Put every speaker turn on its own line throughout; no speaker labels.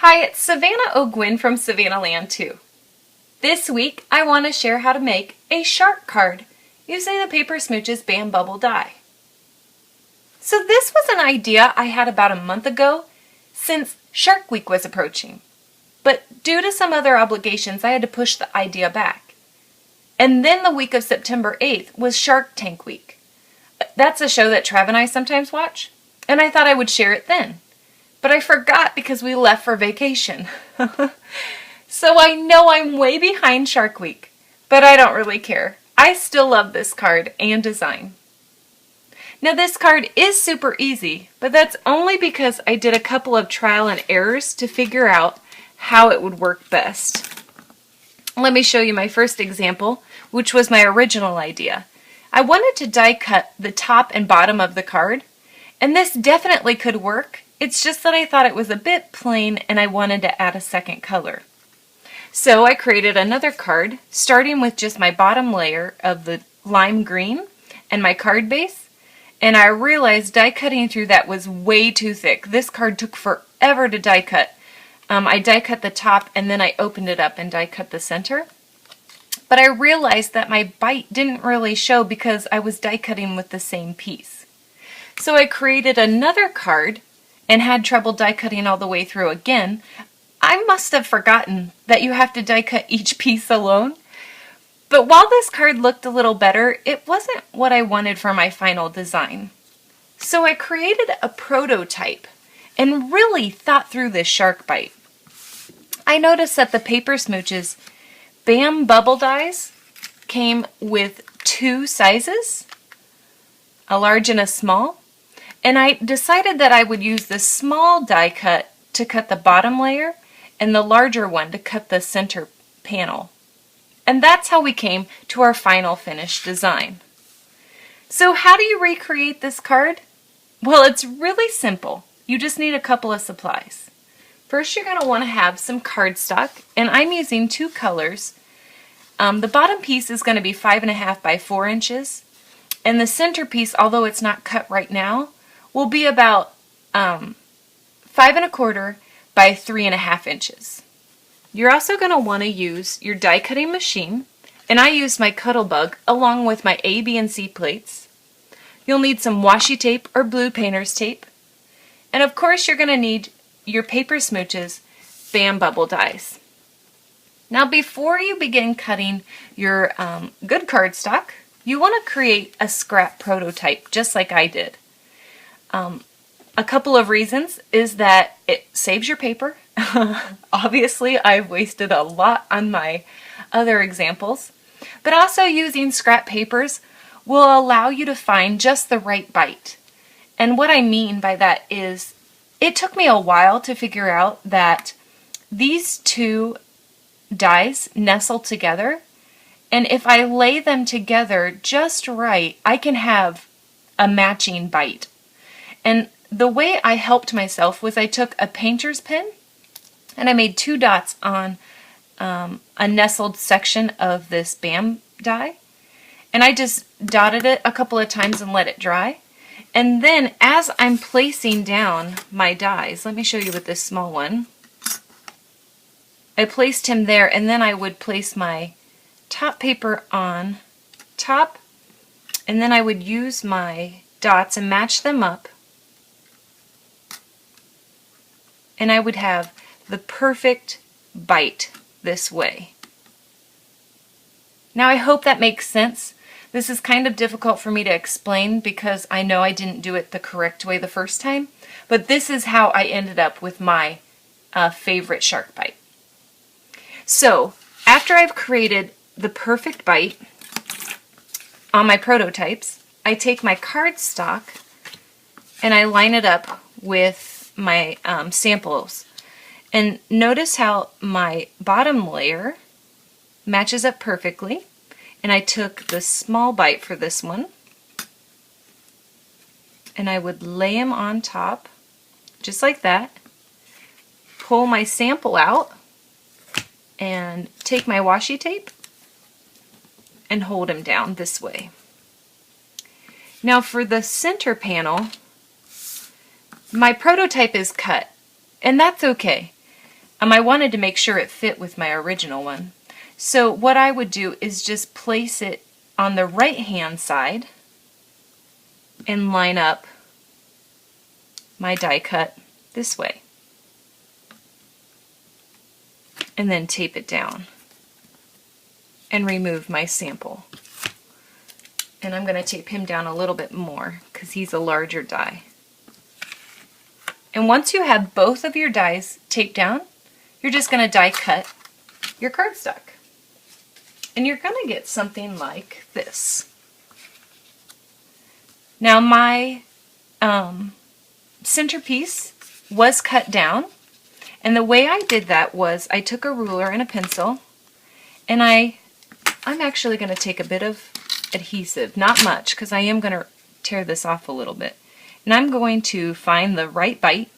Hi, it's Savannah O'Gwyn from Savannah Land 2. This week, I want to share how to make a shark card using the Paper Smooches Bam Bubble die. So this was an idea I had about a month ago since Shark Week was approaching. But due to some other obligations, I had to push the idea back. And then the week of September 8th was Shark Tank Week. That's a show that Trav and I sometimes watch, and I thought I would share it then. But I forgot because we left for vacation. So I know I'm way behind Shark Week, but I don't really care. I still love this card and design. Now this card is super easy, but that's only because I did a couple of trial and errors to figure out how it would work best. Let me show you my first example, which was my original idea. I wanted to die cut the top and bottom of the card, and this definitely could work. It's just that I thought it was a bit plain and I wanted to add a second color. So I created another card, starting with just my bottom layer of the lime green and my card base, and I realized die cutting through that was way too thick. This card took forever to die cut. I die cut the top and then I opened it up and die cut the center. But I realized that my bite didn't really show because I was die cutting with the same piece. So I created another card and had trouble die cutting all the way through again. I must have forgotten that you have to die cut each piece alone. But while this card looked a little better, it wasn't what I wanted for my final design. So I created a prototype and really thought through this shark bite. I noticed that the Paper Smooches Bam Bubble dies came with two sizes, a large and a small. And I decided that I would use the small die cut to cut the bottom layer and the larger one to cut the center panel. And that's how we came to our final finished design. So how do you recreate this card? Well, it's really simple. You just need a couple of supplies. First, you're going to want to have some cardstock, and I'm using two colors. The bottom piece is going to be 5.5 by 4 inches, and the center piece, although it's not cut right now, will be about 5.25 by 3.5 inches. You're also going to want to use your die cutting machine, and I used my Cuttlebug along with my A, B, and C plates. You'll need some washi tape or blue painter's tape, and of course you're going to need your Paper Smooches Bam Bubble dies. Now before you begin cutting your good cardstock, you want to create a scrap prototype just like I did. A couple of reasons is that it saves your paper. Obviously, I've wasted a lot on my other examples, but also using scrap papers will allow you to find just the right bite. And what I mean by that is it took me a while to figure out that these two dies nestle together, and if I lay them together just right, I can have a matching bite. And the way I helped myself was I took a painter's pen and I made 2 dots on a nestled section of this Bam die. And I just dotted it a couple of times and let it dry. And then as I'm placing down my dies, let me show you with this small one. I placed him there, and then I would place my top paper on top, and then I would use my dots and match them up. And I would have the perfect bite this way. Now I hope that makes sense. This is kind of difficult for me to explain because I know I didn't do it the correct way the first time, but this is how I ended up with my favorite shark bite. So after I've created the perfect bite on my prototypes, I take my cardstock and I line it up with my samples, and notice how my bottom layer matches up perfectly, and I took the small bite for this one and I would lay him on top just like that, pull my sample out and take my washi tape and hold him down this way. Now for the center panel, my prototype is cut, and that's okay. I wanted to make sure it fit with my original one. So what I would do is just place it on the right hand side and line up my die cut this way. And then tape it down and remove my sample. And I'm going to tape him down a little bit more because he's a larger die. And once you have both of your dies taped down, you're just going to die cut your cardstock. And you're going to get something like this. Now my centerpiece was cut down, and the way I did that was I took a ruler and a pencil, and I'm actually going to take a bit of adhesive, not much, because I am going to tear this off a little bit. And I'm going to find the right bite,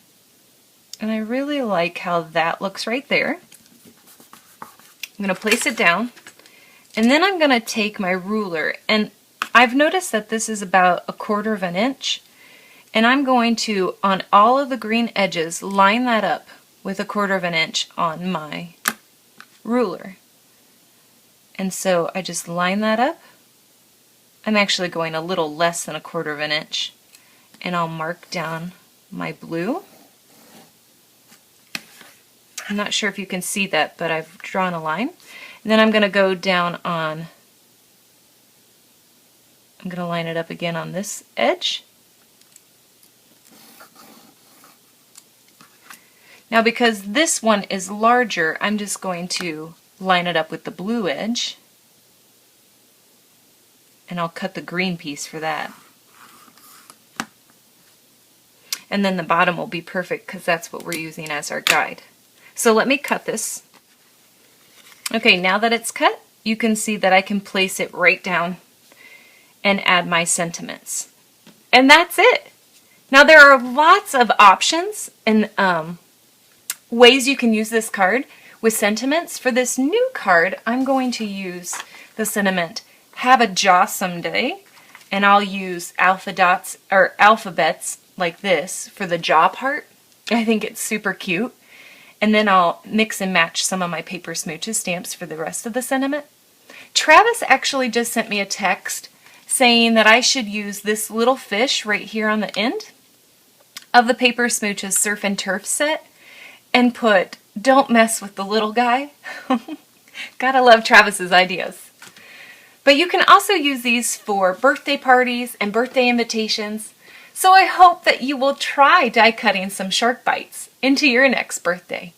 and I really like how that looks right there. I'm going to place it down, and then I'm going to take my ruler, and I've noticed that this is about 1/4 inch, and I'm going to, on all of the green edges, line that up with 1/4 inch on my ruler. And so I just line that up. I'm actually going a little less than 1/4 inch, and I'll mark down my blue. I'm not sure if you can see that, but I've drawn a line. And then I'm going to go down on, I'm going to line it up again on this edge. Now because this one is larger, I'm just going to line it up with the blue edge. And I'll cut the green piece for that. And then the bottom will be perfect because that's what we're using as our guide. So let me cut this. Okay, now that it's cut, you can see that I can place it right down and add my sentiments. And that's it. Now there are lots of options and ways you can use this card with sentiments. For this new card, I'm going to use the sentiment, "Have a jawsome day," and I'll use alphabets like this for the jaw part. I think it's super cute. And then I'll mix and match some of my Paper Smooches stamps for the rest of the sentiment. Travis actually just sent me a text saying that I should use this little fish right here on the end of the Paper Smooches Surf and Turf set and put, "Don't mess with the little guy." Gotta love Travis's ideas. But you can also use these for birthday parties and birthday invitations. So I hope that you will try die cutting some shark bites into your next birthday.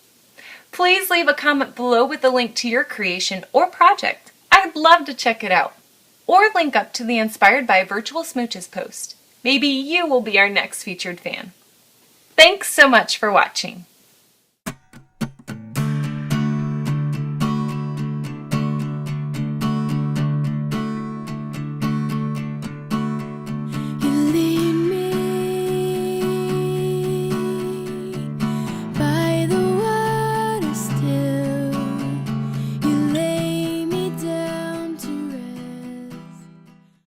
Please leave a comment below with a link to your creation or project. I'd love to check it out. Or link up to the Inspired by Virtual Smooches post. Maybe you will be our next featured fan. Thanks so much for watching.